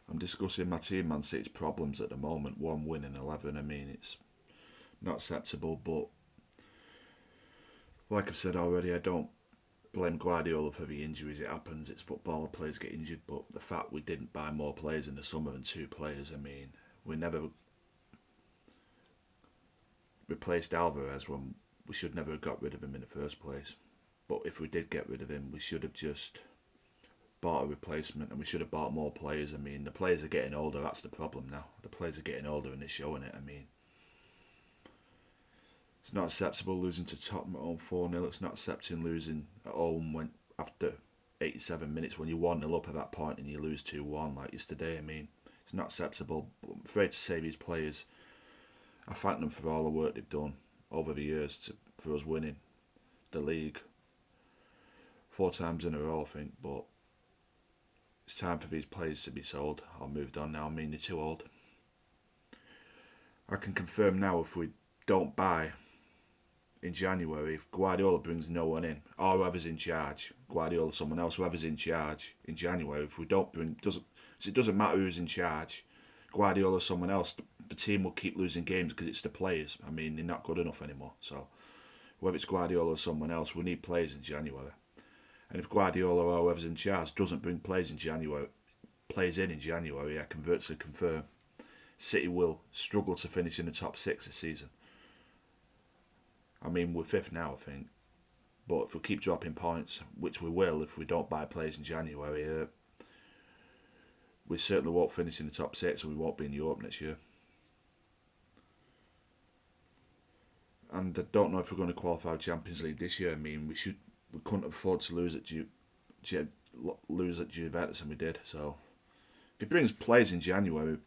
I'm discussing my team, Man City's problems at the moment. 1 win in 11. I mean, it's not acceptable. But like I've said already, I don't blame Guardiola for the injuries. It happens. It's football. Players get injured. But the fact we didn't buy more players in the summer than 2 players. I mean, we never replaced Alvarez when we should never have got rid of him in the first place. But if we did get rid of him, we should have just bought a replacement, and we should have bought more players. I mean, the players are getting older. That's the problem now. The players are getting older and they're showing it. I mean, it's not acceptable losing to Tottenham at home 4-0. It's not accepting losing at home when after 87 minutes when you're 1-0 up at that point and you lose 2-1 like yesterday. I mean, it's not acceptable. But I'm afraid to say these players, I thank them for all the work they've done over the years for us winning the league 4 times in a row, I think. But it's time for these players to be sold or moved on now. I mean, they're too old. I can confirm now, if we don't buy in January, if Guardiola brings no one in, or whoever's in charge, Guardiola, someone else, whoever's in charge in January, if we don't bring, it doesn't matter who's in charge, Guardiola, someone else, the team will keep losing games because it's the players. I mean, they're not good enough anymore. So whether it's Guardiola or someone else, we need players in January. And if Guardiola or whoever's in charge doesn't bring players in January, I can virtually confirm City will struggle to finish in the top 6 this season. I mean, we're 5th now, I think. But if we keep dropping points, which we will if we don't buy players in January, we certainly won't finish in the top 6 and we won't be in Europe next year. And I don't know if we're going to qualify for Champions League this year. I mean, we couldn't afford to lose at Juventus, and we did. So if he brings players in January,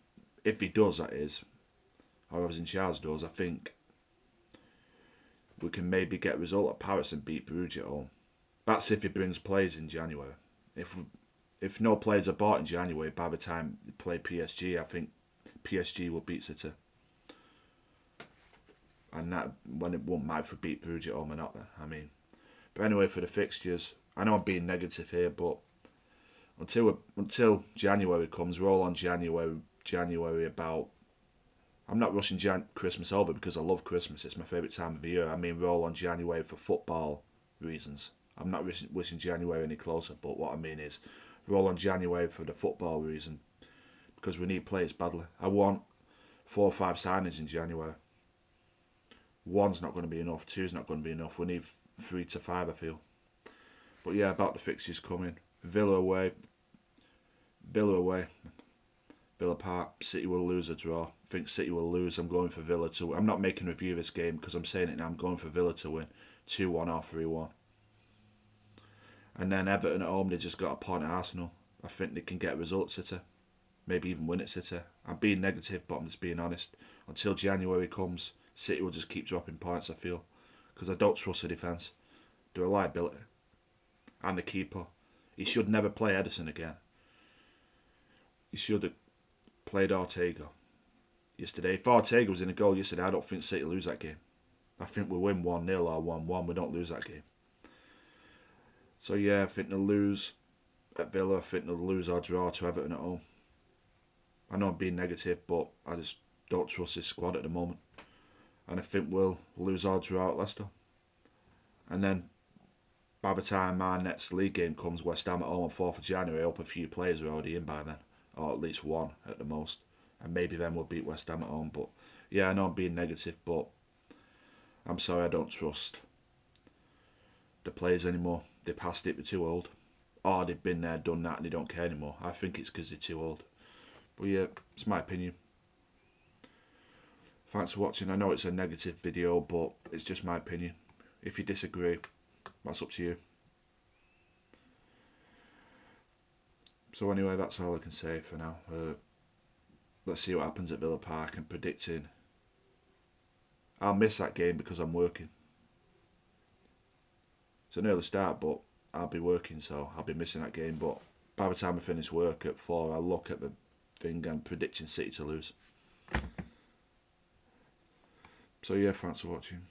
if he does, that is, or whoever's in charge does, I think we can maybe get a result at Paris and beat Bruges at home. That's if he brings players in January. If no players are bought in January, by the time they play PSG, I think PSG will beat City. And that, when it won't matter if we beat Bruges at home or not then. I mean, but anyway, for the fixtures, I know I'm being negative here, but until January comes, we're all on January about. I'm not rushing Christmas over because I love Christmas. It's my favourite time of the year. I mean, we're all on January for football reasons. I'm not wishing January any closer, but what I mean is we're all on January for the football reason because we need players badly. I want 4 or 5 signings in January. 1's not going to be enough. 2's not going to be enough. We need 3 to 5, I feel. But yeah, about the fixtures coming. Villa away. Villa Park. City will lose or draw. I think City will lose. I'm going for Villa to win. I'm not making a review of this game because I'm saying it now. I'm going for Villa to win 2-1 or 3-1. And then Everton at home, they just got a point at Arsenal. I think they can get results, City. Maybe even win at City. I'm being negative, but I'm just being honest. Until January comes, City will just keep dropping points, I feel. Because I don't trust the defence. They're a liability. And the keeper. He should never play Ederson again. He should have played Ortega yesterday. If Ortega was in a goal yesterday, I don't think City lose that game. I think we win 1-0 or 1-1. We don't lose that game. So yeah, I think they'll lose at Villa. I think they'll lose or draw to Everton at home. I know I'm being negative, but I just don't trust this squad at the moment. And I think we'll lose or draw at Leicester. And then by the time our next league game comes, West Ham at home on 4th of January, I hope a few players are already in by then. Or at least 1 at the most. And maybe then we'll beat West Ham at home. But yeah, I know I'm being negative, but I'm sorry, I don't trust the players anymore. They're past it, they're too old. Or they've been there, done that, and they don't care anymore. I think it's because they're too old. But yeah, it's my opinion. Thanks for watching. I know it's a negative video, but it's just my opinion. If you disagree, that's up to you. So anyway, that's all I can say for now. Let's see what happens at Villa Park. And predicting I'll miss that game because I'm working. It's an early start, but I'll be working, so I'll be missing that game. But by the time I finish work at 4, I'll look at the thing and predicting City to lose. So yeah, thanks for watching.